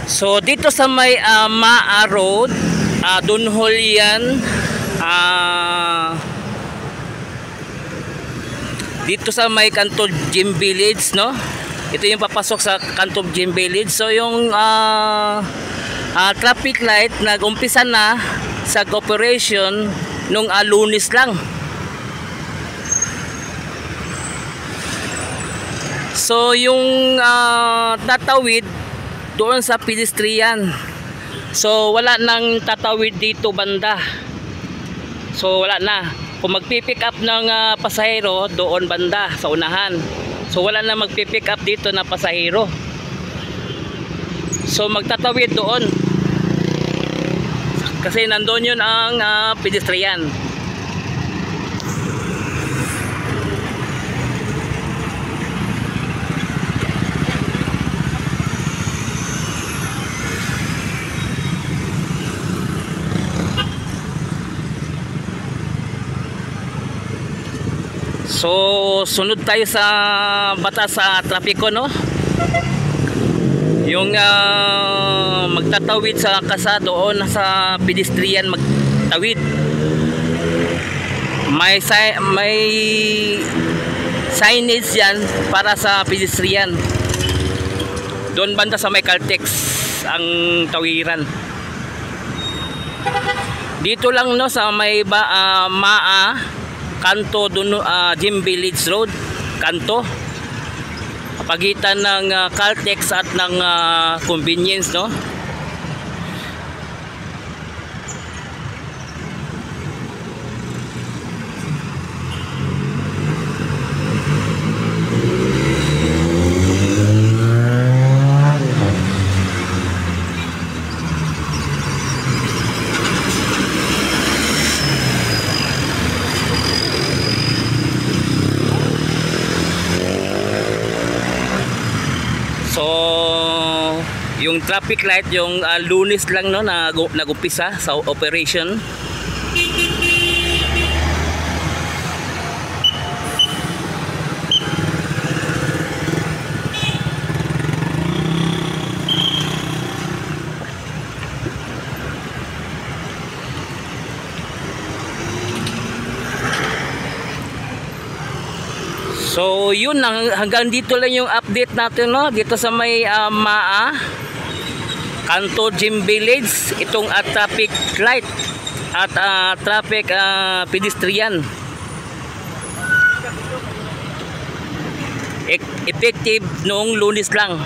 So dito sa may Maa Road, Dunhol yan. Dito sa may kanto Gym Village, no? Ito yung papasok sa kanto Gym Village. So yung traffic light nag-umpisa na sa operation nung Lunes lang. So yung tatawid doon sa pedestrian. So wala nang tatawid dito banda. So wala na. Kung magpipick up ng pasahero doon banda sa unahan. So wala na magpipick up dito na pasahero. So magtatawid doon. Kasi nandoon yun ang pedestrian. So sunod tayo sa batas sa trapiko, no? Yung magtatawid sa kalsada doon sa pedestrian magtawid. May signage yan para sa pedestrian. Doon banda sa may Caltex ang tawiran. Dito lang, no, sa may Maa kanto doon, Gym Village Road kanto, pagitan ng Caltex at ng convenience, no? So yung traffic light yung Lunes lang, no, nag-umpisa sa operation. So yun, hanggang dito lang yung update natin, no, dito sa may Maa kanto Gym Village. Itong traffic light at traffic pedestrian effective noong Lunes lang.